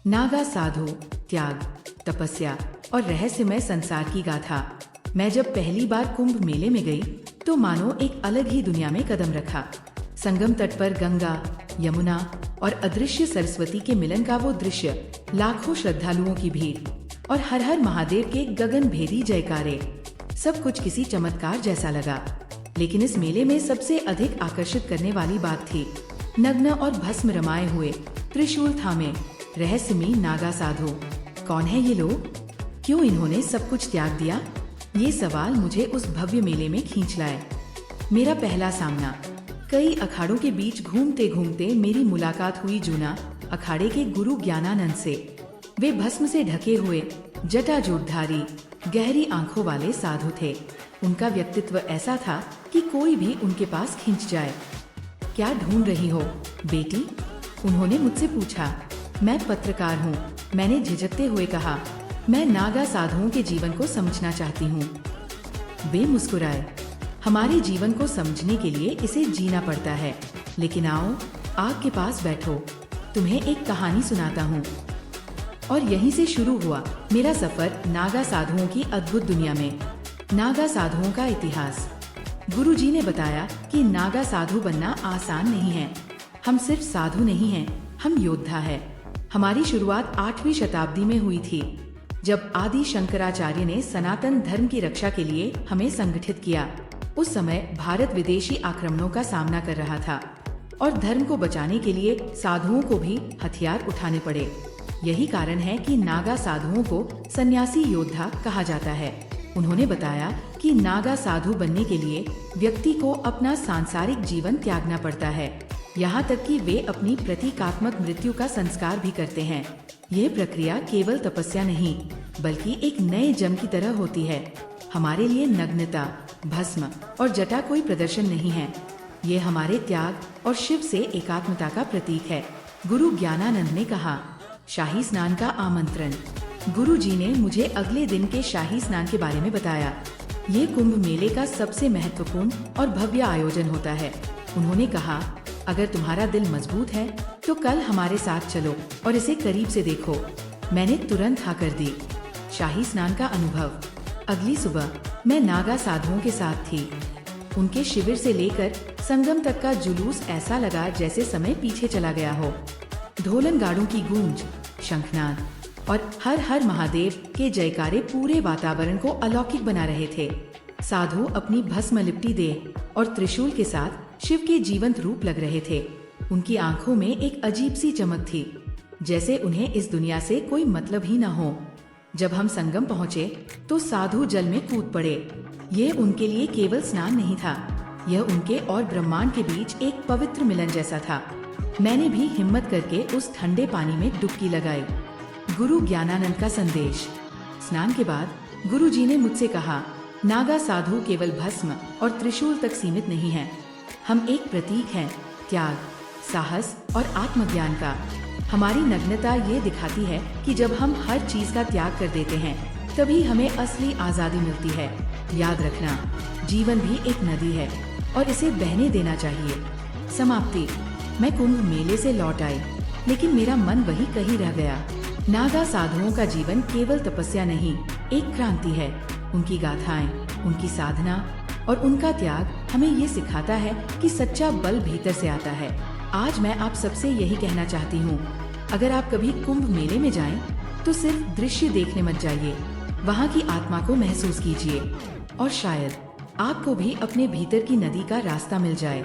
नागा साधु, त्याग, तपस्या और रहस्यमय संसार की गाथा। मैं जब पहली बार कुंभ मेले में गई तो मानो एक अलग ही दुनिया में कदम रखा। संगम तट पर गंगा, यमुना और अदृश्य सरस्वती के मिलन का वो दृश्य, लाखों श्रद्धालुओं की भीड़ और हर हर महादेव के गगन भेदी जयकारे, सब कुछ किसी चमत्कार जैसा लगा। लेकिन इस मेले में सबसे अधिक आकर्षित करने वाली बात थी नग्न और भस्म रमाए हुए, त्रिशूल थामे, रहस्यमयी नागा साधु। कौन है ये लोग? क्यों इन्होंने सब कुछ त्याग दिया? ये सवाल मुझे उस भव्य मेले में खींच लाए। मेरा पहला सामना, कई अखाड़ों के बीच घूमते घूमते मेरी मुलाकात हुई जूना अखाड़े के गुरु ज्ञानानंद से। वे भस्म से ढके हुए, जटाजूटधारी, गहरी आंखों वाले साधु थे। उनका व्यक्तित्व ऐसा था कि कोई भी उनके पास खिंच जाए। क्या ढूंढ रही हो बेटी? उन्होंने मुझसे पूछा। मैं पत्रकार हूँ, मैंने झिझकते हुए कहा। मैं नागा साधुओं के जीवन को समझना चाहती हूँ। वे मुस्कुराए। हमारे जीवन को समझने के लिए इसे जीना पड़ता है। लेकिन आओ, आग के पास बैठो, तुम्हें एक कहानी सुनाता हूँ। और यहीं से शुरू हुआ मेरा सफर नागा साधुओं की अद्भुत दुनिया में। नागा साधुओं का इतिहास। गुरुजी ने बताया कि नागा साधु बनना आसान नहीं है। हम सिर्फ साधु नहीं हैं, हम योद्धा हैं। हमारी शुरुआत 8वीं शताब्दी में हुई थी, जब आदि शंकराचार्य ने सनातन धर्म की रक्षा के लिए हमें संगठित किया। उस समय भारत विदेशी आक्रमणों का सामना कर रहा था और धर्म को बचाने के लिए साधुओं को भी हथियार उठाने पड़े। यही कारण है कि नागा साधुओं को सन्यासी योद्धा कहा जाता है। उन्होंने बताया कि नागा साधु बनने के लिए व्यक्ति को अपना सांसारिक जीवन त्यागना पड़ता है, यहाँ तक कि वे अपनी प्रतीकात्मक मृत्यु का संस्कार भी करते हैं। यह प्रक्रिया केवल तपस्या नहीं, बल्कि एक नए जन्म की तरह होती है। हमारे लिए नग्नता, भस्म और जटा कोई प्रदर्शन नहीं है, ये हमारे त्याग और शिव से एकात्मता का प्रतीक है। गुरु ज्ञानानंद ने कहा। शाही स्नान का आमंत्रण। गुरुजी ने मुझे अगले दिन के शाही स्नान के बारे में बताया। ये कुंभ मेले का सबसे महत्वपूर्ण और भव्य आयोजन होता है। उन्होंने कहा, अगर तुम्हारा दिल मजबूत है तो कल हमारे साथ चलो और इसे करीब से देखो। मैंने तुरंत हाँ कर दी। शाही स्नान का अनुभव। अगली सुबह मैं नागा साधुओं के साथ थी। उनके शिविर से लेकर संगम तक का जुलूस ऐसा लगा जैसे समय पीछे चला गया हो। ढोलन गाड़ों की गूंज, शंखनाद और हर हर महादेव के जयकारे पूरे वातावरण को अलौकिक बना रहे थे। साधु अपनी भस्म लिपटी देह और त्रिशूल के साथ शिव के जीवंत रूप लग रहे थे। उनकी आंखों में एक अजीब सी चमक थी, जैसे उन्हें इस दुनिया से कोई मतलब ही न हो। जब हम संगम पहुँचे तो साधु जल में कूद पड़े। ये उनके लिए केवल स्नान नहीं था, यह उनके और ब्रह्मांड के बीच एक पवित्र मिलन जैसा था। मैंने भी हिम्मत करके उस ठंडे पानी में डुबकी लगाई। गुरु ज्ञानानंद का संदेश। स्नान के बाद गुरुजी ने मुझसे कहा, नागा साधु केवल भस्म और त्रिशूल तक सीमित नहीं है। हम एक प्रतीक हैं त्याग, साहस और आत्मज्ञान का। हमारी नग्नता ये दिखाती है कि जब हम हर चीज का त्याग कर देते हैं तभी हमें असली आजादी मिलती है। याद रखना, जीवन भी एक नदी है और इसे बहने देना चाहिए। समाप्ति। मैं कुंभ मेले से लौट आई, लेकिन मेरा मन वही कहीं रह गया। नागा साधुओं का जीवन केवल तपस्या नहीं, एक क्रांति है। उनकी गाथाएं, उनकी साधना और उनका त्याग हमें ये सिखाता है कि सच्चा बल भीतर से आता है। आज मैं आप सबसे यही कहना चाहती हूँ, अगर आप कभी कुंभ मेले में जाएं, तो सिर्फ दृश्य देखने मत जाइए, वहाँ की आत्मा को महसूस कीजिए और शायद आपको भी अपने भीतर की नदी का रास्ता मिल जाए।